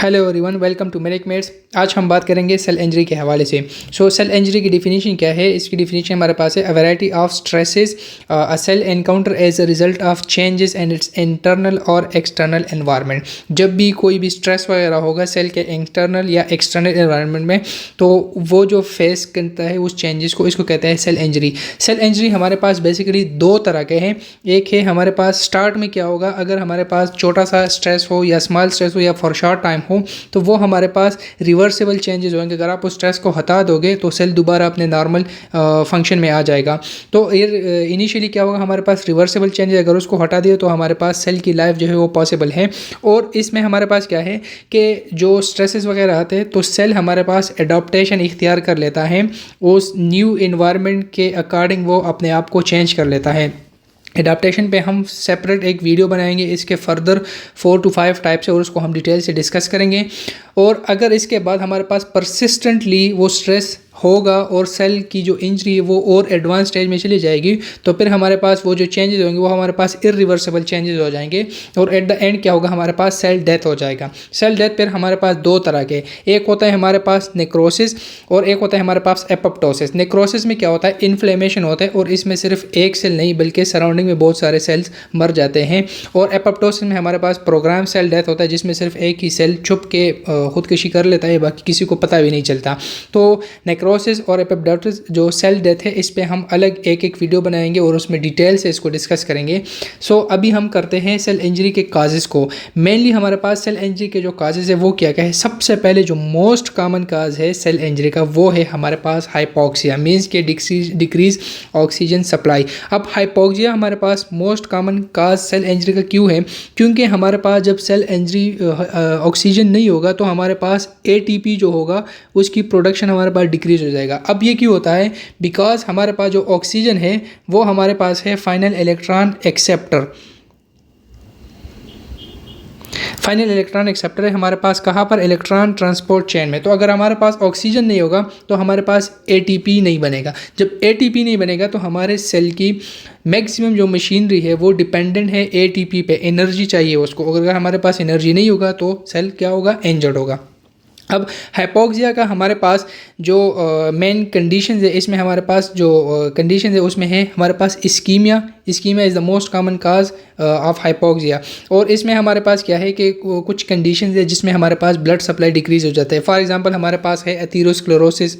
Hello everyone, welcome to medic mates. आज हम बात करेंगे सेल इंजरी के हवाले से। सेल इंजरी की डिफिनीशन क्या है? इसकी डिफिनीशन हमारे पास है, a variety of stresses a cell encounter as a result of changes in its internal और एक्सटर्नल एनवायरनमेंट। जब भी कोई भी स्ट्रेस वगैरह होगा सेल के इंटरनल या एक्सटर्नल एनवायरनमेंट में, तो वो जो फेस करता है उस चेंजेस को, इसको कहते हैं सेल इंजरी। सेल इंजरी हमारे पास बेसिकली दो तरह के हैं। एक है हमारे पास स्टार्ट में क्या होगा, अगर हमारे पास छोटा सा स्ट्रेस हो या स्मॉल स्ट्रेस हो या फॉर शॉर्ट टाइम हो, तो वो हमारे पास रिवर्सिबल चेंजेस होंगे। अगर आप उस स्ट्रेस को हटा दोगे तो सेल दोबारा अपने नॉर्मल फंक्शन में आ जाएगा। तो इनिशियली क्या होगा, हमारे पास रिवर्सिबल चेंजेस अगर उसको हटा दिए तो हमारे पास सेल की लाइफ जो है वो पॉसिबल है। और इसमें हमारे पास क्या है कि जो स्ट्रेसेस वगैरह आते हैं तो सेल हमारे पास एडॉप्टेशन इख्तियार कर लेता है, उस न्यू इन्वायरमेंट के अकॉर्डिंग वो अपने आप को चेंज कर लेता है। एडाप्टेशन पे हम सेपरेट एक वीडियो बनाएंगे, इसके फर्दर 4 to 5 टाइप्स है और उसको हम डिटेल से डिस्कस करेंगे। और अगर इसके बाद हमारे पास परसिस्टेंटली वो स्ट्रेस होगा और सेल की जो इंजरी है वो और एडवांस स्टेज में चली जाएगी, तो फिर हमारे पास वो जो चेंजेस होंगे वो हमारे पास इरिवर्सिबल चेंजेस हो जाएंगे और एट द एंड क्या होगा, हमारे पास सेल डेथ हो जाएगा। सेल डेथ फिर हमारे पास दो तरह के, एक होता है हमारे पास नेक्रोसिस और एक होता है हमारे पास एपोप्टोसिस। नेक्रोसिस में क्या होता है, इन्फ्लेमेशन होता है और इसमें सिर्फ एक सेल नहीं बल्कि सराउंडिंग में बहुत सारे सेल्स मर जाते हैं। और एपोप्टोसिस में हमारे पास प्रोग्राम सेल डेथ होता है, जिसमें सिर्फ एक ही सेल छुप के खुदकुशी कर लेता है, बाकी किसी को पता भी नहीं चलता। तो नेक्रोसिस और एपोप्टोसिस जो सेल डेथ है, इस पे हम अलग एक एक वीडियो बनाएंगे और उसमें डिटेल से इसको डिस्कस करेंगे। अभी हम करते हैं सेल इंजरी के काजेज़ को। मेनली हमारे पास सेल इंजरी के जो काजेज़ है वो क्या क्या है। सबसे पहले जो मोस्ट कॉमन काज है सेल इंजरी का वो है हमारे पास हाइपोक्सिया, मीन्स के डिक्रीज ऑक्सीजन सप्लाई। अब हाइपोक्सिया हमारे पास most common cause cell injury का क्यों है? क्योंकि हमारे पास जब सेल इंजरी ऑक्सीजन नहीं होगा तो हमारे पास एटीपी जो होगा उसकी प्रोडक्शन हमारे पास डिक्रीज हो जाएगा। अब ये क्यों होता है? बिकॉज हमारे पास जो ऑक्सीजन है वो हमारे पास है final electron acceptor. Final electron acceptor है हमारे पास कहाँ पर? इलेक्ट्रॉन ट्रांसपोर्ट चेन में। तो अगर हमारे पास ऑक्सीजन नहीं होगा तो हमारे पास एटीपी नहीं बनेगा। जब एटीपी नहीं बनेगा तो हमारे सेल की मैक्सिमम जो मशीनरी है वो डिपेंडेंट है एटीपी पे, एनर्जी चाहिए उसको। अगर हमारे पास एनर्जी नहीं होगा तो सेल क्या होगा? इंजर्ड होगा। अब हाइपोक्सिया का हमारे पास जो मेन कंडीशंस है, इसमें हमारे पास जो कंडीशंस है उसमें है हमारे पास ischemia. Ischemia is the most common cause of hypoxia. और इसमें हमारे पास क्या है कि कुछ कंडीशंस है जिसमें हमारे पास ब्लड सप्लाई डिक्रीज हो जाता है। फॉर एग्जांपल हमारे पास है एथेरोस्क्लेरोसिस।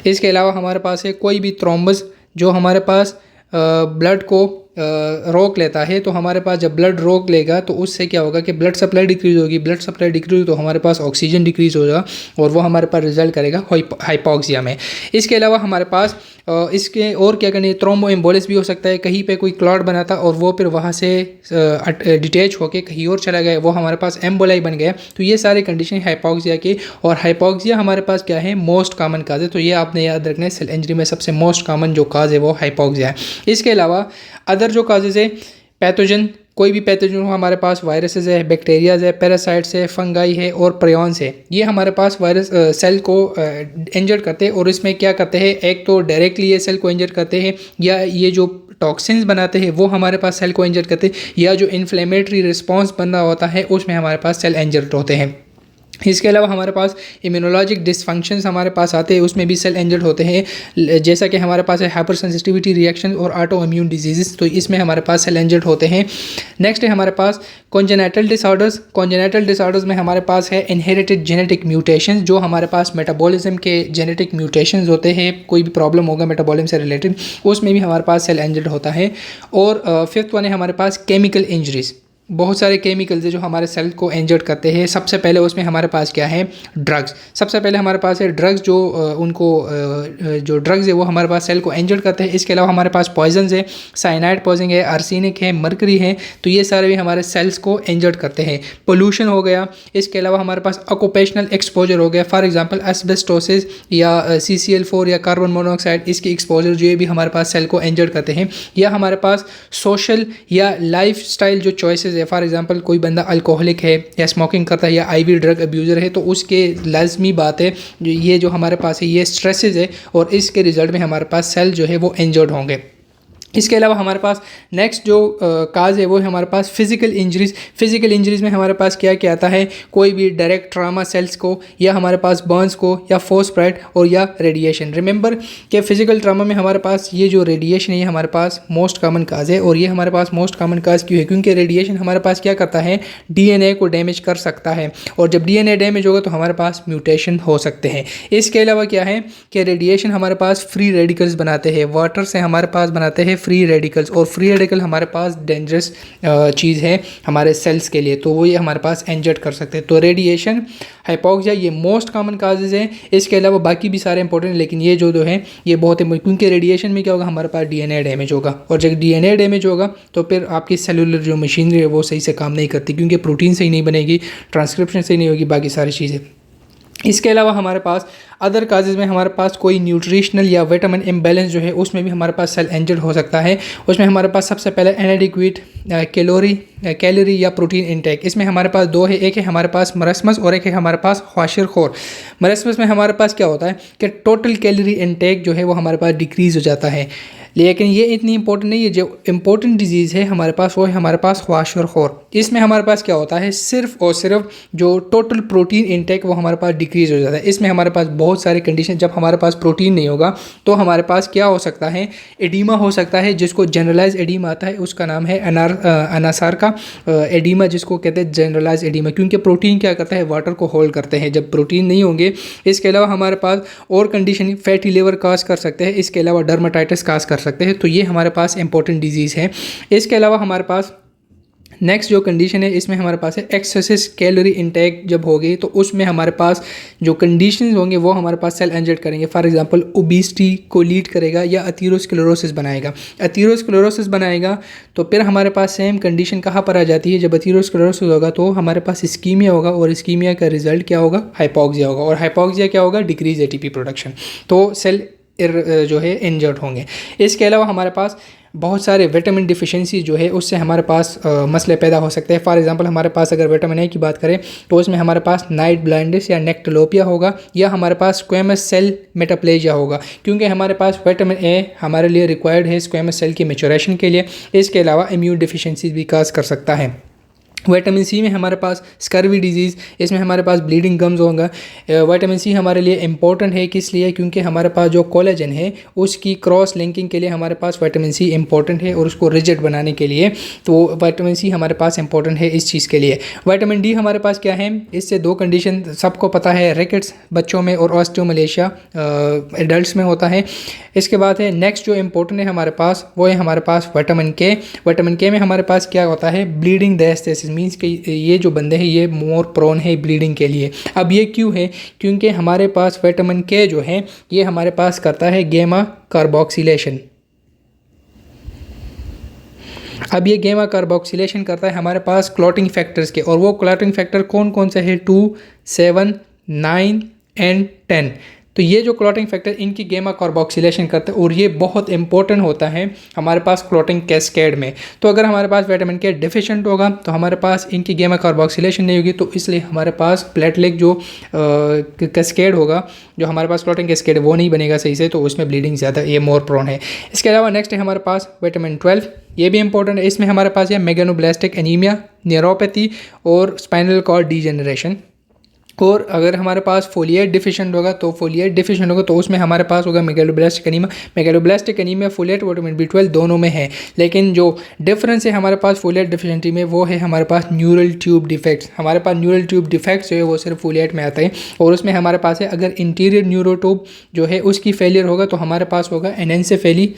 इसके अलावा हमारे पास है कोई भी थ्रोम्बस जो हमारे पास ब्लड को रोक लेता है। तो हमारे पास जब ब्लड रोक लेगा तो उससे क्या होगा कि ब्लड सप्लाई डिक्रीज होगी। ब्लड सप्लाई डिक्रीज तो हमारे पास ऑक्सीजन डिक्रीज होगा और वो हमारे पास रिजल्ट करेगा हाइपोक्सिया में। इसके अलावा हमारे पास इसके और क्या करनी है, थ्रोम्बो एम्बोलिस भी हो सकता है। कहीं पे कोई क्लॉट बना था और वो फिर वहाँ से डिटैच होकर कहीं और चला गया, वो हमारे पास एम्बोलाई बन गया। तो ये सारे कंडीशन हाइपोक्सिया के। और हाइपोक्सिया हमारे पास क्या है? मोस्ट कॉमन काज है। तो ये आपने याद रखना है, सेल इंजरी में सबसे मोस्ट कॉमन जो काज है वो हाइपोक्सिया है। इसके अलावा अदर जो काजेज है, पैथोजन, कोई भी पैथोजन हो, हमारे पास वायरसेस है, बैक्टीरियाज है, पैरासाइट्स है, फंगाई है और प्रियॉन्स है। ये हमारे पास वायरस सेल को इंजर्ड करते हैं। और इसमें क्या करते हैं, एक तो डायरेक्टली ये सेल को इंजर्ड करते हैं, या ये जो टॉक्सिन्स बनाते हैं वो हमारे पास सेल को इंजर्ड करते हैं, या जो इन्फ्लेमेटरी रिस्पॉन्स बना होता है उसमें हमारे पास सेल इंजर्ड होते हैं। इसके अलावा हमारे पास इम्यूनोलॉजिक डिसफंक्शंस हमारे पास आते हैं, उसमें भी सेल इंजर्ड होते हैं। जैसा कि हमारे पास है हाइपर सेंसिटिविटी रिएक्शन और ऑटो इम्यून डिजीज़, तो इसमें हमारे पास सेल इंजर्ड होते हैं। नेक्स्ट है हमारे पास कॉन्जेनिटल डिसऑर्डर्स। कॉन्जेनिटल डिसऑर्डर्स में हमारे पास है इनहेरिटेड जेनेटिक म्यूटेशंस, जो हमारे पास मेटाबॉलिज्म के जेनेटिक म्यूटेशंस होते हैं। कोई भी प्रॉब्लम होगा मेटाबॉलिज्म से रिलेटेड, उसमें भी हमारे पास सेल इंजर्ड होता है। और फिफ्थ वन है हमारे पास केमिकल इंजरीज। बहुत सारे केमिकल्स है जो हमारे सेल को इंजर्ड करते हैं। सबसे पहले उसमें हमारे पास क्या है? ड्रग्स। सबसे पहले हमारे पास है ड्रग्स, जो जो ड्रग्स है वो हमारे पास सेल को इंजर्ड करते हैं। इसके अलावा हमारे पास पॉइजन्स है, साइनाइड पॉइजन है, आर्सेनिक है, मरकरी है। तो ये सारे भी हमारे सेल्स को इंजर्ड करते हैं। पोल्यूशन हो गया। इसके अलावा हमारे पास ऑक्यूपेशनल एक्सपोजर हो गया। फॉर एग्जांपल एस्बेस्टोसिस या CCl4 या कार्बन मोनोऑक्साइड, इसकी एक्सपोजर जो ये भी हमारे पास सेल को इंजर्ड करते हैं। या हमारे पास सोशल या लाइफ स्टाइल जो चॉइसेस है, फॉर एग्जांपल कोई बंदा अल्कोहलिक है या स्मोकिंग करता है या IV ड्रग अब्यूज़र है, तो उसके लाजमी बात है ये जो हमारे पास है ये स्ट्रेसेस है और इसके रिजल्ट में हमारे पास सेल जो है वो इंजर्ड होंगे। इसके अलावा हमारे पास नेक्स्ट जो काज है वो है हमारे पास फिजिकल इंजरीज। फिजिकल इंजरीज में हमारे पास क्या क्या आता है, कोई भी डायरेक्ट ट्रामा सेल्स को, या हमारे पास बर्न्स को, या फोस्प्राइट, और या रेडिएशन। रिमेंबर कि फिजिकल ट्रामा में हमारे पास ये जो रेडिएशन है ये हमारे पास मोस्ट कॉमन काज है। और ये हमारे पास मोस्ट कॉमन काज क्यों है, क्योंकि रेडिएशन हमारे पास क्या करता है, डीएनए को डैमेज कर सकता है, और जब डीएनए डैमेज होगा तो हमारे पास म्यूटेशन हो सकते हैं। इसके अलावा क्या है कि रेडिएशन हमारे पास फ्री रेडिकल्स बनाते हैं, वाटर से हमारे पास बनाते हैं फ्री रेडिकल्स, और फ्री रेडिकल हमारे पास डेंजरस चीज़ है हमारे सेल्स के लिए, तो वो ये हमारे पास इंजर्ड कर सकते हैं। तो रेडिएशन, हाइपोक्सिया, ये मोस्ट कॉमन काजेज हैं। इसके अलावा बाकी भी सारे इंपॉर्टेंट, लेकिन ये जो है ये बहुत इंपॉर्टेंट, क्योंकि रेडिएशन में क्या होगा, हमारे पास डीएनए डैमेज होगा, और जब डीएनए डैमेज होगा तो फिर आपकी सेलुलर जो मशीनरी है वो सही से काम नहीं करती, क्योंकि प्रोटीन सही नहीं बनेगी, ट्रांसक्रिप्शन सही नहीं होगी, बाकी सारी चीज़ें। इसके अलावा हमारे पास अदर काजेज़ में हमारे पास कोई न्यूट्रिशनल या विटामिन इम्बैलेंस जो है उसमें भी हमारे पास सेल इंजर्ड हो सकता है। उसमें हमारे पास सबसे पहले इनएडिक्वेट कैलोरी या प्रोटीन इनटेक। इसमें हमारे पास दो है, एक है हमारे पास मरस्मस और एक है हमारे पास ख्वाशिरखोर। मरस्मस में हमारे पास क्या होता है कि टोटल कैलोरी इनटेक जो है वो हमारे पास डिक्रीज़ हो जाता है, लेकिन ये इतनी इंपॉर्टेंट नहीं है। जो इंपॉर्टेंट डिजीज़ है हमारे पास वो है हमारे पास ख्वाशिरखोर। इसमें हमारे पास क्या होता है, सिर्फ और सिर्फ जो टोटल प्रोटीन इनटेक वो हमारे पास डिक्रीज़ हो जाता है। इसमें हमारे पास बहुत सारी कंडीशन, जब हमारे पास प्रोटीन नहीं होगा तो हमारे पास क्या हो सकता है, एडीमा हो सकता है, जिसको जनरलाइज एडीमा आता है, उसका नाम है अनासार का एडीमा, जिसको कहते हैं जनरलाइज एडीमा, क्योंकि प्रोटीन क्या करता है, वाटर को होल्ड करते हैं जब प्रोटीन नहीं होंगे। इसके अलावा हमारे पास और कंडीशन फैटी लिवर काज कर सकते हैं, इसके अलावा डर्माटाइटिस काज कर सकते हैं। तो ये हमारे पास इंपॉर्टेंट डिजीज़ है। इसके अलावा हमारे पास नेक्स्ट जो कंडीशन है इसमें हमारे पास है एक्सेसिव कैलोरी इनटेक जब होगी तो उसमें हमारे पास जो कंडीशंस होंगे वो हमारे पास सेल इंजर्ड करेंगे। फॉर एग्जांपल ओबेसिटी को लीड करेगा या अथीरोस्क्लेरोसिस बनाएगा। अथीरोस्क्लेरोसिस बनाएगा तो फिर हमारे पास सेम कंडीशन कहाँ पर आ जाती है, जब अथीरोस्क्लेरोसिस होगा तो हमारे पास इस्कीमिया होगा, और इस्कीमिया का रिजल्ट क्या होगा, हाइपोक्सिया होगा, और हाइपोक्सिया क्या होगा, डिक्रीज एटीपी प्रोडक्शन। तो सेल जो है इंजर्ड होंगे। इसके अलावा हमारे पास बहुत सारे विटामिन डिफिशिएंसी जो है उससे हमारे पास मसले पैदा हो सकते हैं। फॉर एग्जांपल हमारे पास अगर विटामिन ए की बात करें तो उसमें हमारे पास नाइट ब्लाइंडनेस या नेक्टलोपिया होगा, या हमारे पास स्क्वेमस सेल मेटाप्लेजिया होगा, क्योंकि हमारे पास विटामिन ए हमारे लिए रिक्वायर्ड है स्क्वेमस सेल की मैच्योरेशन के लिए। इसके अलावा इम्यून डिफिशिएंसी भी काज कर सकता है। विटामिन सी में हमारे पास स्कर्वी डिजीज़, इसमें हमारे पास ब्लीडिंग गम्स होगा। विटामिन सी हमारे लिए इंपॉर्टेंट है, किस लिए, क्योंकि हमारे पास जो कोलेजन है उसकी क्रॉस लिंकिंग के लिए हमारे पास विटामिन सी इंपॉर्टेंट है, और उसको रिजिड बनाने के लिए तो विटामिन सी हमारे पास इंपॉर्टेंट है इस चीज़ के लिए। विटामिन डी हमारे पास क्या है, इससे दो कंडीशन सबको पता है, रिकेट्स बच्चों में और ऑस्टियोमलेशिया एडल्ट्स में होता है। इसके बाद है नेक्स्ट जो इंपॉर्टेंट है हमारे पास वो है हमारे पास विटामिन के। विटामिन के में हमारे पास क्या होता है, ब्लीडिंग डायस्थेसिस, मीन्स कि ये जो बंदे हैं ये मोर प्रोन है ब्लीडिंग के लिए। अब ये क्यों है, क्योंकि हमारे पास विटामिन के जो है ये हमारे पास करता है गैमा कार्बोक्सिलेशन। अब ये गैमा कार्बोक्सिलेशन करता है हमारे पास क्लॉटिंग फैक्टर्स के, और वो क्लॉटिंग फैक्टर कौन कौन से है, 2, 7, 9 एंड 10। तो ये जो क्लॉटिंग फैक्टर इनकी गैमा कार्बोक्सिलेशन करते हैं, और ये बहुत इंपॉर्टेंट होता है हमारे पास क्लॉटिंग कैस्केड में। तो अगर हमारे पास विटामिन के डिफिशिएंट होगा तो हमारे पास इनकी गैमा कार्बोक्सिलेशन नहीं होगी, तो इसलिए हमारे पास प्लेटलेट जो कैस्केड होगा, जो हमारे पास क्लॉटिंग कैस्केड वो नहीं बनेगा सही से, तो उसमें ब्लीडिंग ज़्यादा ये मोर प्रोन है। इसके अलावा नेक्स्ट है हमारे पास विटामिन 12, ये भी इंपॉर्टेंट है। इसमें हमारे पास है मेगेनोब्लास्टिक एनीमिया, न्यूरोपैथी और स्पाइनल कॉर्ड डीजेनरेशन। और अगर हमारे पास फोलिएट डिफिशिएंट होगा तो उसमें हमारे पास होगा megaloblastic anaemia. Megaloblastic anaemia folate vitamin B12 दोनों में है, लेकिन जो डिफरेंस है हमारे पास फोलिएट डिफिशिएंसी में वो है हमारे पास न्यूरल ट्यूब डिफेक्ट्स। हमारे पास न्यूरल ट्यूब डिफेक्ट्स जो है वो सिर्फ फोलिएट में आते हैं, और उसमें हमारे पास है अगर इंटीरियर न्यूरोट्यूब जो है उसकी फेलियर होगा तो हमारे पास होगा एनेंसेफेली।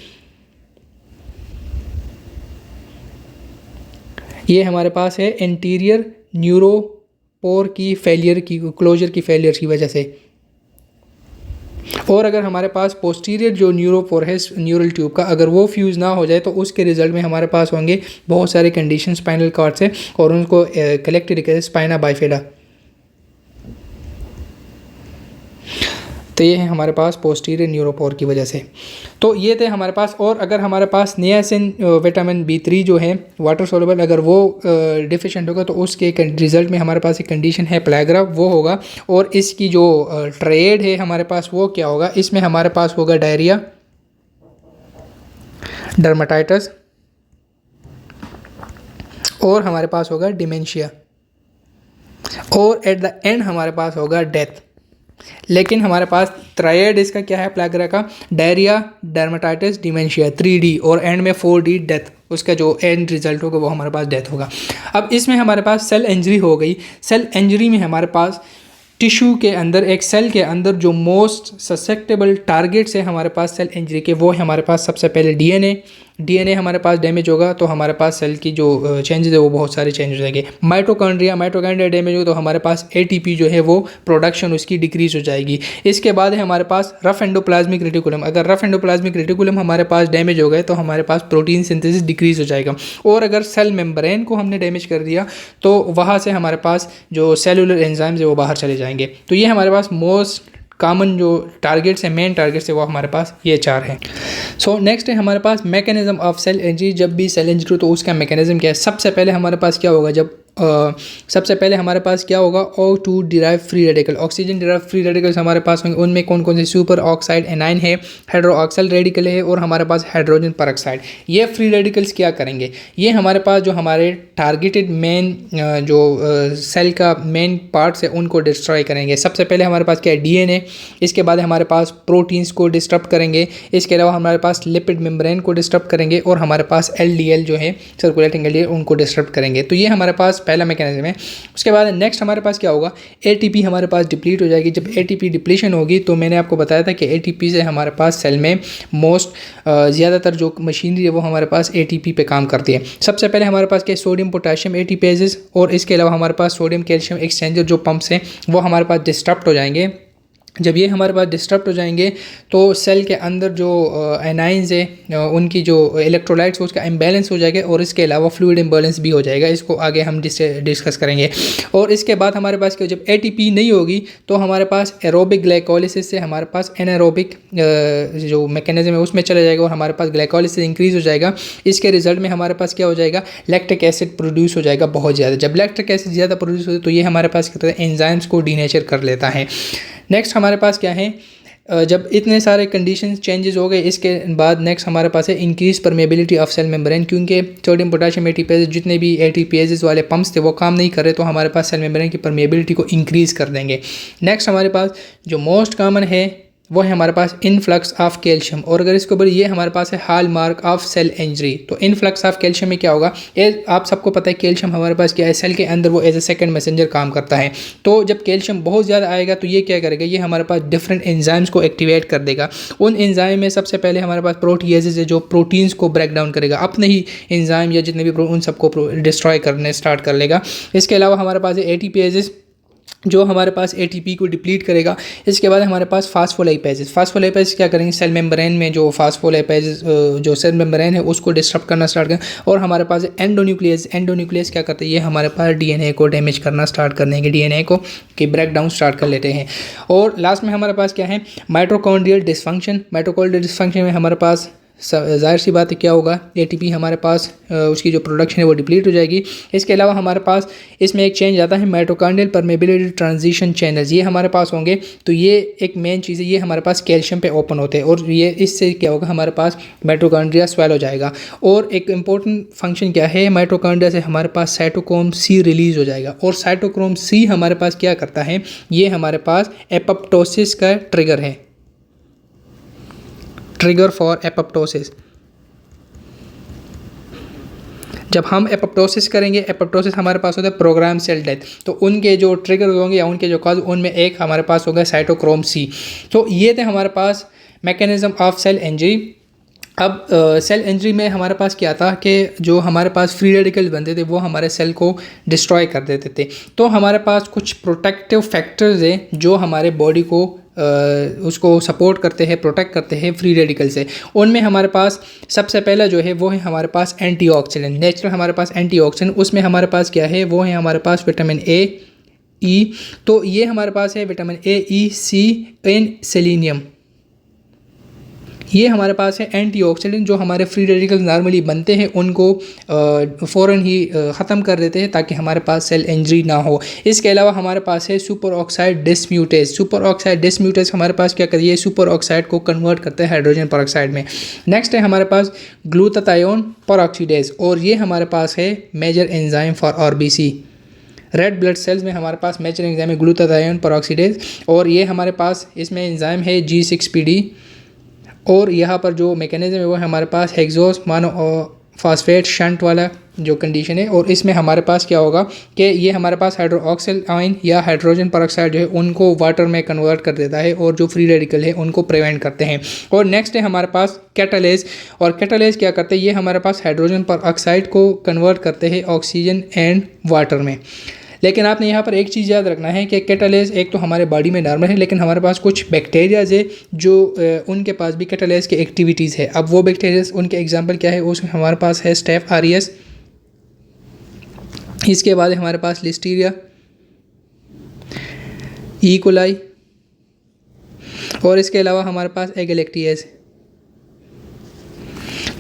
ये हमारे पास है इंटीरियर न्यूरोपोर की फेलियर की क्लोजर की फेलियर की वजह से। और अगर हमारे पास पोस्टीरियर जो न्यूरोपोर है न्यूरल ट्यूब का, अगर वो फ्यूज़ ना हो जाए तो उसके रिजल्ट में हमारे पास होंगे बहुत सारे कंडीशन स्पाइनल कॉर्ड से, और उनको कलेक्टेड कहते हैं स्पाइना बाइफिडा। तो ये है हमारे पास पोस्टीरियर न्यूरोपोर की वजह से। तो ये थे हमारे पास। और अगर हमारे पास नियासिन विटामिन B3 जो है वाटर सोल्युबल, अगर वो डिफिशिएंट होगा तो उसके रिजल्ट में हमारे पास एक कंडीशन है प्लेग्रा, वो होगा। और इसकी जो ट्रेड है हमारे पास वो क्या होगा, इसमें हमारे पास होगा डायरिया। डर्माटाइटिस, और हमारे पास होगा डिमेंशिया, और एट द एंड हमारे पास होगा डेथ। लेकिन हमारे पास ट्रायड इसका क्या है प्लागरा का, डायरिया, डर्माटाइटिस, डिमेंशिया, 3D, और एंड में 4D डेथ। उसका जो एंड रिजल्ट होगा वो हमारे पास डेथ होगा। अब इसमें हमारे पास सेल इंजरी हो गई। सेल इंजरी में हमारे पास टिश्यू के अंदर, एक सेल के अंदर जो मोस्ट ससेप्टेबल टारगेट्स है हमारे पास सेल इंजरी के, वो है हमारे पास सबसे पहले डीएनए हमारे पास डैमेज होगा तो हमारे पास सेल की जो चेंजेस है वो बहुत सारे चेंज हो जाएंगे। माइटोकॉन्ड्रिया डैमेज हो तो हमारे पास एटीपी जो है वो प्रोडक्शन उसकी डिक्रीज हो जाएगी। इसके बाद है हमारे पास रफ एंडोप्लाज्मिक रेटिकुलम। अगर रफ एंडोप्लाज्मिक रेटिकुलम हमारे पास डैमेज हो गए तो हमारे पास प्रोटीन सिंथेसिस डिक्रीज हो जाएगा। और अगर सेल मेम्ब्रेन को हमने डैमेज कर दिया तो वहाँ से हमारे पास जो सेलुलर एंजाइम्स है वो बाहर चले जाएंगे। तो ये हमारे पास मोस्ट कॉमन जो टारगेट्स हैं, मेन टारगेट्स है, वो हमारे पास ये 4 हैं। सो नेक्स्ट है हमारे पास मैकेनिज्म ऑफ सेल इंजरी। जब भी सेल इंजरी तो उसका मैकेनिज्म क्या है। सबसे पहले हमारे पास क्या होगा, सबसे पहले हमारे पास क्या होगा, O2 derive free radical, oxygen derive free radicals हमारे पास होंगे। उनमें कौन कौन से, सुपर ऑक्साइड एनाइन है, हाइड्रोक्सिल रेडिकल है, और हमारे पास हाइड्रोजन परऑक्साइड। ये फ्री रेडिकल्स क्या करेंगे, ये हमारे पास जो हमारे टारगेटेड मेन जो सेल का मेन पार्ट्स है उनको डिस्ट्रॉय करेंगे। सबसे पहले हमारे पास क्या है, डीएनए। इसके बाद हमारे पास प्रोटीन्स को डिस्टर्ब करेंगे। इसके अलावा हमारे पास लिपिड मेम्ब्रेन को डिस्टर्ब करेंगे, और हमारे पास एलडीएल जो है सर्कुलेटिंग एलडीएल उनको डिस्टर्ब करेंगे। तो ये हमारे पास पहला मैकेनिज्म है। उसके बाद नेक्स्ट हमारे पास क्या होगा, एटीपी हमारे पास डिप्लीट हो जाएगी। जब एटीपी डिप्लीशन होगी तो मैंने आपको बताया था कि एटीपी से हमारे पास सेल में मोस्ट ज़्यादातर जो मशीनरी है वो हमारे पास एटीपी पे काम करती है। सबसे पहले हमारे पास क्या, सोडियम पोटेशियम एटीपेजेस, और इसके अलावा हमारे पास सोडियम कैल्शियम एक्सचेंजर जो पंप्स हैं वो हमारे पास डिस्टर्ब हो जाएंगे। जब ये हमारे पास डिस्टर्ब हो जाएंगे तो सेल के अंदर जो एनाइंस है उनकी जो इलेक्ट्रोलाइट्स उसका इम्बैलेंस हो जाएगा, और इसके अलावा फ्लूइड इम्बैलेंस भी हो जाएगा। इसको आगे हम डिस्कस करेंगे। और इसके बाद हमारे पास क्या, जब एटीपी नहीं होगी तो हमारे पास एरोबिक ग्लाइकोलिसिस से हमारे पास एनारोबिक जो मैकेनिज्म है उसमें चला जाएगा, और हमारे पास ग्लाइकोलिसिस इंक्रीज हो जाएगा। इसके रिजल्ट में हमारे पास क्या हो जाएगा, लैक्टिक एसिड प्रोड्यूस हो जाएगा बहुत ज़्यादा। जब लैक्टिक एसिड ज़्यादा प्रोड्यूस होता है तो ये हमारे पास क्या होता है, एंजाइम्स को डीनेचर कर लेता है। नेक्स्ट हमारे पास क्या है, जब इतने सारे कंडीशन चेंजेस हो गए इसके बाद नेक्स्ट हमारे पास है increase permeability of cell membrane. क्योंकि सोडियम पोटेशियम एटीपेज जितने भी एटीपेजेस वाले पंप्स थे वो काम नहीं कर रहे तो हमारे पास सेल मेम्ब्रेन की परमेबिलिटी को इंक्रीज कर देंगे। नेक्स्ट हमारे पास जो मोस्ट कॉमन है वो है हमारे पास इनफ्लक्स ऑफ कैल्शियम, और अगर इसके ऊपर ये हमारे पास है hallmark of cell injury. तो इनफ्लक्स ऑफ कैल्शियम में क्या होगा, ये आप सबको पता है कैल्शियम हमारे पास क्या है, सेल के अंदर वो एज ए सेकंड मैसेंजर काम करता है। तो जब कैल्शियम बहुत ज़्यादा आएगा तो ये क्या करेगा, ये हमारे पास डिफरेंट एंजाइम्स को एक्टिवेट कर देगा। उन एंजाइम में सबसे पहले हमारे पास प्रोटीएजेज है जो प्रोटीन्स को ब्रेक डाउन करेगा, अपने ही एंजाइम या जितने भी उन सबको डिस्ट्रॉय करने स्टार्ट कर लेगा। इसके अलावा हमारे पास एटीपेजेज जो हमारे पास एटीपी को डिप्लीट करेगा। इसके बाद हमारे पास फास्फोलाइपेजेस क्या करेंगे, सेल मेम्ब्रेन में जो फास्फोलाइपेजेस जो सेल मेम्ब्रेन है उसको डिस्टर्ब करना स्टार्ट करें। और हमारे पास एंडोन्यूक्लियस क्या करते हैं, ये हमारे पास डीएनए को डैमेज करना स्टार्ट कर देंगे, डीएनए को कि ब्रेक डाउन स्टार्ट कर लेते हैं। और लास्ट में हमारे पास क्या है, माइटोकॉन्ड्रियल डिस्फंक्शन में हमारे पास जाहिर सी बात है क्या होगा, एटीपी हमारे पास उसकी जो प्रोडक्शन है वो डिप्लीट हो जाएगी। इसके अलावा हमारे पास इसमें एक चेंज आता है माइटोकॉन्ड्रियल परमेबिलिटी ट्रांजिशन चैनल्स, ये हमारे पास होंगे। तो ये एक मेन चीज़ है, ये हमारे पास कैल्शियम पे ओपन होते हैं, और ये इससे क्या होगा, हमारे पास माइटोकॉन्ड्रिया स्वेल हो जाएगा। और एक इंपॉर्टेंट फंक्शन क्या है, माइटोकॉन्ड्रिया से हमारे पास साइटोक्रोम C रिलीज़ हो जाएगा, और साइटोक्रोम C हमारे पास क्या करता है, ये हमारे पास एपोप्टोसिस का ट्रिगर है, ट्रिगर फॉर एपोप्टोसिस। जब हम एपोप्टोसिस करेंगे, एपोप्टोसिस हमारे पास होता है प्रोग्राम सेल डेथ, तो उनके जो ट्रिगर होंगे या उनके जो कॉज, उनमें एक हमारे पास होगा साइटोक्रोम C। तो ये थे हमारे पास मैकेनिज्म ऑफ सेल इंजरी। अब सेल इंजरी में हमारे पास क्या था कि जो हमारे पास फ्री रेडिकल बनते थे वो हमारे सेल को डिस्ट्रॉय कर देते थे। तो हमारे पास कुछ प्रोटेक्टिव फैक्टर्स हैं जो हमारे बॉडी को उसको सपोर्ट करते हैं, प्रोटेक्ट करते हैं फ्री रेडिकल से। उनमें हमारे पास सबसे पहला जो है वो है हमारे पास एंटीऑक्सीडेंट, नेचुरल हमारे पास एंटीऑक्सीडेंट। उसमें हमारे पास क्या है, वो है हमारे पास विटामिन A, E। तो ये हमारे पास है vitamin A, E, C and selenium, ये हमारे पास है एंटीऑक्सीडेंट, जो हमारे फ्री रेडिकल नॉर्मली बनते हैं उनको फ़ौरन ही ख़त्म कर देते हैं ताकि हमारे पास सेल इंजरी ना हो। इसके अलावा हमारे पास है super oxide dismutase. Super oxide dismutase हमारे पास क्या करिए, सुपर ऑक्साइड को कन्वर्ट करते हैं हाइड्रोजन परऑक्साइड में। नेक्स्ट है हमारे पास ग्लूटाथायोन परऑक्सीडेज, और ये हमारे पास है major enzyme for RBC. Red blood cells में हमारे पास मेजर एंजाइम है ग्लूटाथायोन परऑक्सीडेज, और ये हमारे पास इसमें एंजाइम है G6PD। और यहाँ पर जो मैकेनिज्म है वो हमारे पास हेक्सोस मोनो फास्फेट शंट वाला जो कंडीशन है, और इसमें हमारे पास क्या होगा कि ये हमारे पास हाइड्रोक्सिल आयन या हाइड्रोजन परऑक्साइड जो है उनको वाटर में कन्वर्ट कर देता है और जो फ्री रेडिकल है उनको प्रिवेंट करते हैं। और नेक्स्ट है हमारे पास कैटालेज, और कैटालेज क्या करते हैं, ये हमारे पास हाइड्रोजन परऑक्साइड को कन्वर्ट करते हैं ऑक्सीजन एंड वाटर में। लेकिन आपने यहाँ पर एक चीज़ याद रखना है कि कैटालेज एक तो हमारे बॉडी में नॉर्मल है, लेकिन हमारे पास कुछ बैक्टीरियाज है जो उनके पास भी कैटालेज की एक्टिविटीज़ है। अब वो बैक्टीरियाज उनके एग्जांपल क्या है, उसमें हमारे पास है स्टेफ ऑरियस, इसके बाद हमारे पास लिस्टीरिया, ई कोलाई, और इसके अलावा हमारे पास एगेलेक्टियस।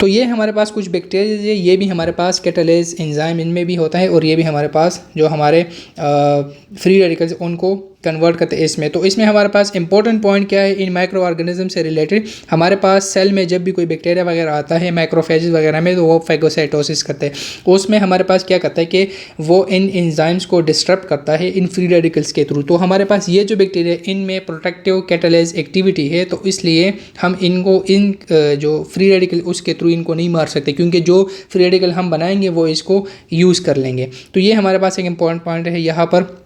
तो ये हमारे पास कुछ बैक्टीरिया है, ये भी हमारे पास कैटालेज एंजाइम इनमें भी होता है, और ये भी हमारे पास जो हमारे फ्री रेडिकल्स उनको कन्वर्ट करते हैं इसमें। तो इसमें हमारे पास इंपॉर्टेंट पॉइंट क्या है, इन माइक्रो ऑर्गेनिज्म से रिलेटेड हमारे पास सेल में जब भी कोई बैक्टीरिया वगैरह आता है माइक्रोफेजेस वगैरह में, तो वो फैगोसाइटोसिस करते हैं। उसमें हमारे पास क्या करता है कि वो इन एंजाइम्स को डिस्टर्ब करता है इन फ्री रेडिकल्स के थ्रू। तो हमारे पास ये जो बैक्टीरिया इनमें प्रोटेक्टिव कैटालेज एक्टिविटी है, तो इसलिए हम इनको इन जो फ्री रेडिकल उसके थ्रू इनको नहीं मार सकते, क्योंकि जो फ्री रेडिकल हम बनाएंगे वो इसको यूज़ कर लेंगे। तो ये हमारे पास एक इंपॉर्टेंट पॉइंट है यहाँ पर।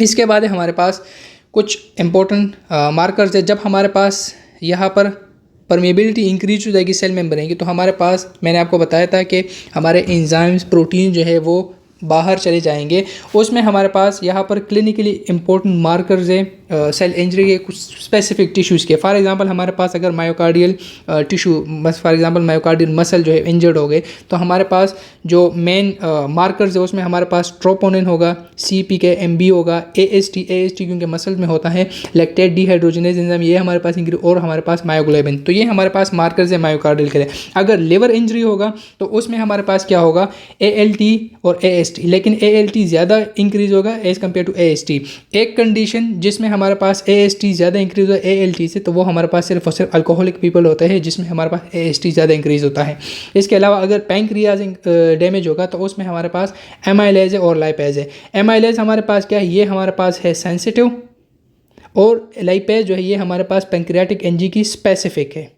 इसके बाद हमारे पास कुछ इम्पोर्टेंट मार्कर्स है। जब हमारे पास यहाँ पर परमेबिलिटी इंक्रीज हो जाएगी सेल मेम्ब्रेन की, तो हमारे पास मैंने आपको बताया था कि हमारे एंजाइम्स प्रोटीन जो है वो बाहर चले जाएंगे। उसमें हमारे पास यहाँ पर क्लिनिकली इम्पोर्टेंट मार्कर्स है सेल इंजरी के कुछ स्पेसिफिक टिश्यूज़ के। फॉर एग्जांपल हमारे पास अगर मायोकार्डियल टिश्यू बस फॉर एग्जांपल मायोकार्डियल मसल जो है इंजर्ड हो गए, तो हमारे पास जो मेन मार्कर्स है उसमें हमारे पास ट्रोपोनिन होगा, CPK-MB होगा, AST क्योंकि मसल में होता है, लैक्टेट डिहाइड्रोजनेज एंजाइम ये हमारे पास इंक्रीज, और हमारे पास मायोग्लोबिन। तो ये हमारे पास मार्कर्स है मायोकार्डियल के लिए। अगर लिवर इंजरी होगा तो उसमें हमारे पास क्या होगा, ALT और AST, लेकिन ALT ज़्यादा इंक्रीज होगा एज़ कम्पेयर टू AST। एक कंडीशन जिसमें हमारे पास AST ज़्यादा इंक्रीज होगा ALT से, तो वो हमारे पास सिर्फ और सिर्फ अल्कोहलिक पीपल होते हैं जिसमें हमारे पास AST ज़्यादा इंक्रीज होता है। इसके अलावा अगर पैंक्रियाज डैमेज होगा तो उसमें हमारे पास एमाइलेज है और लाइपेज है। एमाइलेज हमारे पास क्या है, ये हमारे पास है सेंसिटिव, और लाइपेज जो है ये हमारे पास पैंक्रियाटिक एनजी की स्पेसिफिक है।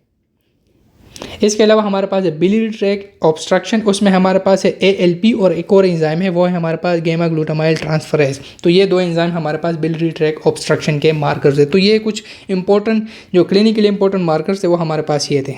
इसके अलावा हमारे पास है बिलियरी ट्रैक्ट ऑब्स्ट्रक्शन, उसमें हमारे पास है ALP, और एक और एंजाइम है वो है हमारे पास गामा ग्लूटामाइल ट्रांसफरेज। तो ये दो एंजाइम हमारे पास बिलियरी ट्रैक्ट ऑब्स्ट्रक्शन के मार्कर्स है। तो ये कुछ इंपॉर्टेंट जो क्लिनिकली इंपॉर्टेंट मार्कर्स है वो हमारे पास ये थे।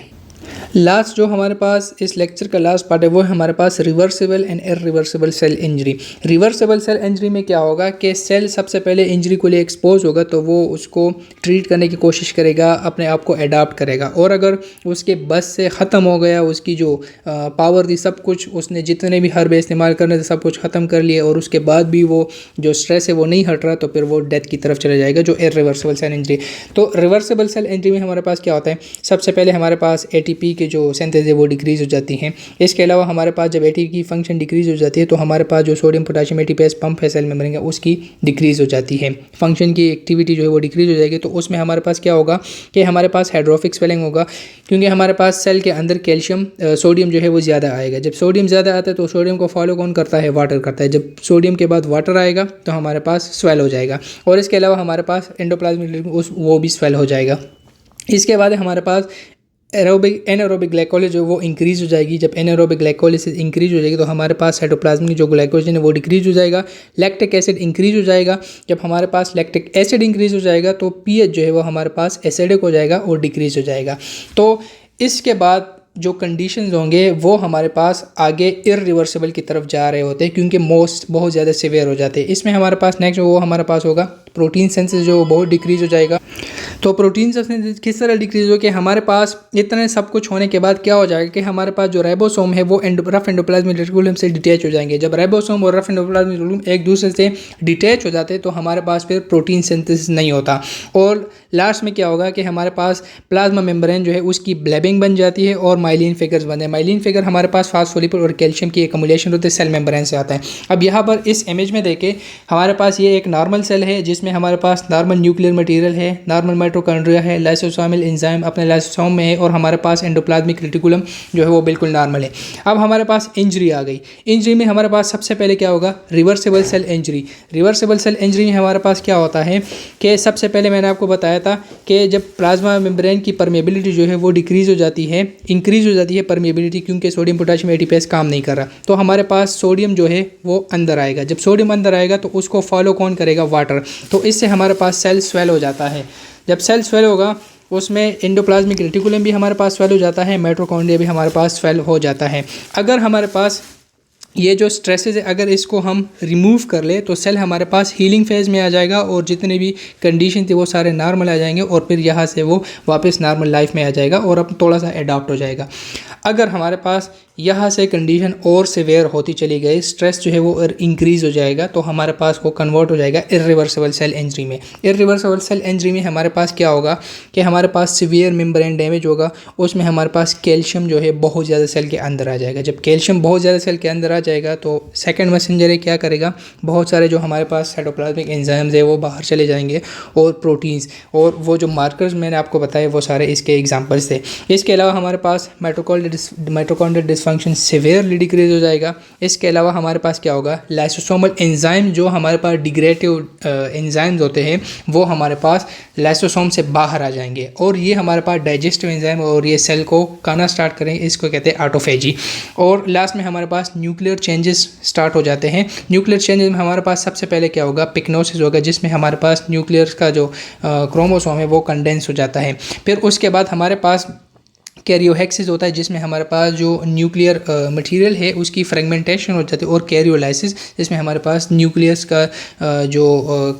लास्ट जो हमारे पास इस लेक्चर का लास्ट पार्ट है वो है हमारे पास reversible and irreversible cell injury. Reversible cell injury में क्या होगा कि सेल सबसे पहले इंजरी को लिए एक्सपोज होगा, तो वो उसको ट्रीट करने की कोशिश करेगा, अपने आप को अडाप्ट करेगा, और अगर उसके बस से ख़त्म हो गया, उसकी जो पावर थी सब कुछ उसने जितने भी हर्ब इस्तेमाल करने थे सब कुछ ख़त्म कर लिए, और उसके बाद भी वो जो स्ट्रेस है वो नहीं हट रहा, तो फिर वो डेथ की तरफ चला जाएगा, जो इरिवर्सिबल सेल इंजरी। तो रिवर्सिबल सेल इंजरी में हमारे पास क्या होता है, सबसे पहले हमारे पास ATP के जो सिंथेसिस है वो डिक्रीज़ हो जाती हैं। इसके अलावा हमारे पास जब ATP की फंक्शन डिक्रीज़ हो जाती है तो हमारे पास जो सोडियम पोटेशियम ATPase पंप है सेल मेम्ब्रेन का उसकी डिक्रीज़ हो जाती है, फंक्शन की एक्टिविटी जो है वो डिक्रीज़ हो जाएगी। तो उसमें हमारे पास क्या होगा कि हमारे पास हाइड्रोफिक स्वेलिंग होगा, क्योंकि हमारे पास सेल के अंदर कैल्शियम सोडियम जो है वो ज़्यादा आएगा। जब सोडियम ज़्यादा आता है तो सोडियम को फॉलो कौन करता है, वाटर करता है। जब सोडियम के बाद वाटर आएगा तो हमारे पास स्वेल हो जाएगा, और इसके अलावा हमारे पास एंडोप्लाज्मिक वो भी स्वेल हो जाएगा। इसके बाद हमारे पास एनारोबिक ग्लाइकोलिसिस जो वो इंक्रीज़ हो जाएगी। जब एनारोबिक ग्लाइकोलिसिस इंक्रीज़ हो जाएगी तो हमारे पास साइटोप्लाज्म की जो ग्लाइकोजन है वो डिक्रीज़ हो जाएगा। लैक्टिक एसिड इंक्रीज़ हो जाएगा। जब हमारे पास लैक्टिक एसिड इंक्रीज़ हो जाएगा तो pH जो है वो हमारे पास एसिडिक हो जाएगा और डिक्रीज़ हो जाएगा। तो इसके बाद जो कंडीशंस होंगे वो हमारे पास आगे इरिवर्सिबल की तरफ जा रहे होते हैं, क्योंकि बहुत ज़्यादा सीवियर हो जाते हैं। इसमें हमारे पास नेक्स्ट वो हमारे पास होगा प्रोटीन सेंसेस जो बहुत डिक्रीज़ हो जाएगा। तो प्रोटीन सेंसेस किस तरह डिक्रीज़ हो कि हमारे पास इतने सब कुछ होने के बाद क्या हो जाएगा कि हमारे पास जो राइबोसोम है वो रफ एंडोप्लाज्मिक रेटिकुलम से डिटैच हो जाएंगे। जब राइबोसोम और रफ एंडोप्लाज्मिक रेटिकुलम एक दूसरे से डिटैच हो जाते हैं तो हमारे पास फिर प्रोटीन सिंथेसिस नहीं होता, और लास्ट में क्या होगा कि हमारे पास प्लाज्मा मेम्ब्रेन जो है उसकी ब्लेबिंग बन जाती है और माइलिन फिगर्स बनते हैं। माइलिन फिगर हमारे पास फास्फोलिपिड और कैल्शियम की एकमुलेशन होती है, सेल मेम्ब्रेन से आता है। अब यहाँ पर इस इमेज में देखें, हमारे पास ये एक नॉर्मल सेल है जिसमें हमारे पास नॉर्मल न्यूक्लियर मटेरियल है, नॉर्मल माइटोकॉन्ड्रिया है, लाइसोसोमल एंजाइम अपने लाइसोसोम में है, और हमारे पास एंडोप्लाज्मिक रेटिकुलम जो है वो बिल्कुल नॉर्मल है। अब हमारे पास इंजरी आ गई। इंजरी में हमारे पास सबसे पहले क्या होगा, reversible cell injury. Reversible cell injury में हमारे पास क्या होता है कि सबसे पहले मैंने आपको बताया था कि जब प्लाज्मा मेम्ब्रेन की परमेबिलिटी जो है वो डिक्रीज़ हो जाती है, इंक्रीज़ हो जाती है परमेबिलिटी, क्योंकि सोडियम पोटेशियम एटीपीएस काम नहीं कर रहा, तो हमारे पास सोडियम जो है वो अंदर आएगा। जब सोडियम अंदर आएगा तो उसको फॉलो कौन करेगा, वाटर। तो इससे हमारे पास सेल स्वेल हो जाता है। जब सेल स्वेल होगा उसमें एंडोप्लाज्मिक रेटिकुलम भी हमारे पास स्वेल हो जाता है, माइटोकॉन्ड्रिया भी हमारे पास स्वेल हो जाता है। अगर हमारे पास ये जो स्ट्रेसेस है अगर इसको हम रिमूव कर ले तो सेल हमारे पास हीलिंग फेज़ में आ जाएगा, और जितने भी कंडीशन थे वो सारे नॉर्मल आ जाएंगे, और फिर यहाँ से वो वापस नॉर्मल लाइफ में आ जाएगा और अब थोड़ा सा एडाप्ट हो जाएगा। अगर हमारे पास यहाँ से कंडीशन और सिवियर होती चली गई, स्ट्रेस जो है वो इंक्रीज़ हो जाएगा, तो हमारे पास वो कन्वर्ट हो जाएगा इरिवर्सिबल सेल इंजरी में। इरिवर्सिबल सेल इंजरी में हमारे पास क्या होगा कि हमारे पास सिवियर मेम्ब्रेन डैमेज होगा, उसमें हमारे पास कैल्शियम जो है बहुत ज़्यादा सेल के अंदर आ जाएगा। जब कैल्शियम बहुत ज़्यादा सेल के अंदर आ जाएगा तो सेकंड मैसेंजर क्या करेगा, बहुत सारे जो हमारे पास साइटोप्लाज्मिक एंजाइम्स है वो बाहर चले जाएंगे, और प्रोटीन्स और वो जो मार्कर्स मैंने आपको बताए वो सारे इसके एग्जांपल्स थे। इसके अलावा हमारे पास माइटोकॉन्ड्रियल डिसफंक्शन सीवियरली डिक्रीज हो जाएगा। इसके अलावा हमारे पास क्या होगा, लाइसोसोमल एंजाइम जो हमारे पास डिग्रेडेटिव एंजाइम्स होते हैं वो हमारे पास लाइसोसोम से बाहर आ जाएंगे, और ये हमारे पास डाइजेस्टिव एंजाइम और ये सेल को खाना स्टार्ट करेंगे, इसको कहते हैं ऑटोफेजी। और लास्ट में हमारे पास न्यूक्लियर चेंजेस स्टार्ट हो जाते हैं। न्यूक्लियर चेंजेस में हमारे पास सबसे पहले क्या होगा, पिक्नोसिस होगा, जिसमें हमारे पास न्यूक्लियर का जो क्रोमोसोम है वो कंडेंस हो जाता है। फिर उसके बाद हमारे पास कैरियोहेक्सिस होता है, जिसमें हमारे पास जो न्यूक्लियर मटेरियल है उसकी फ्रेगमेंटेशन हो जाती है, और कैरियोलाइसिस जिसमें हमारे पास न्यूक्लियस का जो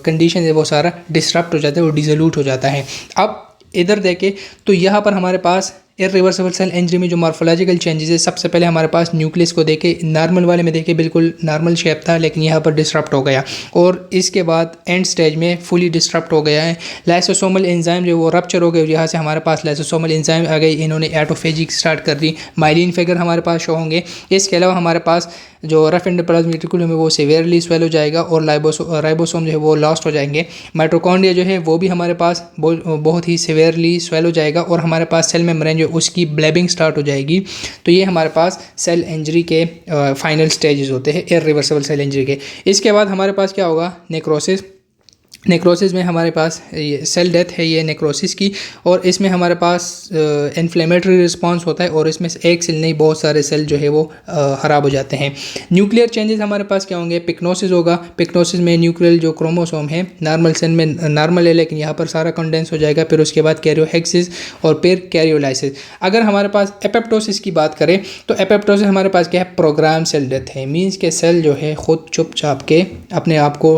कंडीशन है वो सारा डिसरप्ट हो जाता है, वो डिसोल्यूट हो जाता है। अब इधर देखें तो यहाँ पर हमारे पास इरिवर्सिबल सेल इंजरी में जो मॉर्फोलॉजिकल चेंजेस है, सबसे पहले हमारे पास न्यूक्लियस को देखे, नॉर्मल वाले में देखे बिल्कुल नॉर्मल शेप था, लेकिन यहाँ पर डिस्टर्ब हो गया, और इसके बाद एंड स्टेज में फुली डिस्टर्ब हो गया है। लाइसोसोमल एंजाइम जो वो रप्चर हो गए, यहाँ से हमारे पास लाइसोसोमल एंजाइम आ गई, इन्होंने ऑटोफेजी स्टार्ट कर दी, माइलिन फिगर हमारे पास शो होंगे। इसके अलावा हमारे पास जो रफ एंडोप्लाज्मिक रेटिकुलम है वो सीवियरली स्वेल हो जाएगा, और राइबोसोम जो है वो लॉस्ट हो जाएंगे। माइटोकॉन्ड्रिया जो है वो भी हमारे पास बहुत ही सीवियरली स्वेल हो जाएगा, और हमारे पास सेल मेम्ब्रेन जो उसकी ब्लेबिंग स्टार्ट हो जाएगी। तो ये हमारे पास सेल इंजरी के फाइनल स्टेजेस होते हैं, इरिवर्सिबल सेल इंजरी के। इसके बाद हमारे पास क्या होगा, नेक्रोसिस। नेक्रोसिस में हमारे पास ये सेल डेथ है, ये नेक्रोसिस की, और इसमें हमारे पास इन्फ्लेमेटरी रिस्पांस होता है, और इसमें एक सेल नहीं बहुत सारे सेल जो है वो ख़राब हो जाते हैं। न्यूक्लियर चेंजेस हमारे पास क्या होंगे, पिक्नोसिस होगा। पिक्नोसिस में न्यूक्लियर जो क्रोमोसोम है नॉर्मल सेल में नॉर्मल है, लेकिन यहाँ पर सारा कंडेंस हो जाएगा। फिर उसके बाद कैरियोहेक्सिस और फिर कैरियोलाइसिस। अगर हमारे पास एपोप्टोसिस की बात करें तो एपोप्टोसिस हमारे पास क्या है, प्रोग्राम सेल डेथ है। मीन्स के सेल जो है खुद चुपचाप के अपने आप को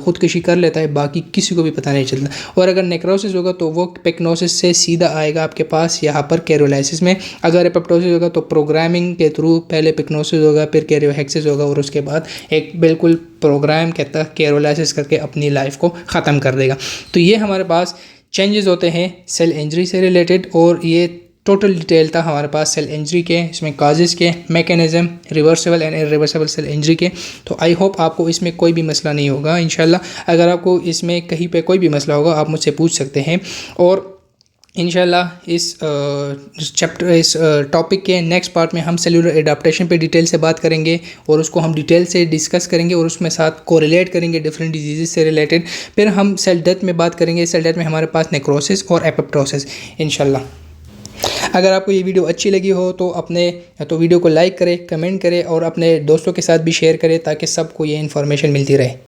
खुदकुशी कर लेता है, बाकी किसी को भी पता नहीं चलता। और अगर नेक्रोसिस होगा तो वो पिक्नोसिस से सीधा आएगा आपके पास यहाँ पर कैरियोलाइसिस में। अगर एपोप्टोसिस होगा तो प्रोग्रामिंग के थ्रू पहले पिक्नोसिस होगा, फिर कैरियोहेक्सिस होगा, और उसके बाद एक बिल्कुल प्रोग्राम के तहत कैरियोलाइसिस करके अपनी लाइफ को ख़त्म कर देगा। तो ये हमारे पास चेंजेस होते हैं सेल इंजरी से रिलेटेड, और ये टोटल डिटेल था हमारे पास सेल इंजरी के, इसमें काजेस के, mechanism, reversible and irreversible cell injury के। तो आई होप आपको इसमें कोई भी मसला नहीं होगा इंशाल्लाह। अगर आपको इसमें कहीं पे कोई भी मसला होगा आप मुझसे पूछ सकते हैं, और इंशाल्लाह इस टॉपिक के नेक्स्ट पार्ट में हम सेलुलर एडाप्टेशन पे डिटेल से बात करेंगे, और उसको हम डिटेल से डिस्कस करेंगे, और उसमें साथ कोरिलेट करेंगे डिफरेंट डिजीज़ से रिलेटेड। फिर हम सेल डेथ में बात करेंगे। सेल डेथ में हमारे पास नेक्रोसिस और एपोप्टोसिस इंशाल्लाह। अगर आपको ये वीडियो अच्छी लगी हो तो वीडियो को लाइक करें, कमेंट करें, और अपने दोस्तों के साथ भी शेयर करें, ताकि सबको ये इन्फॉर्मेशन मिलती रहे।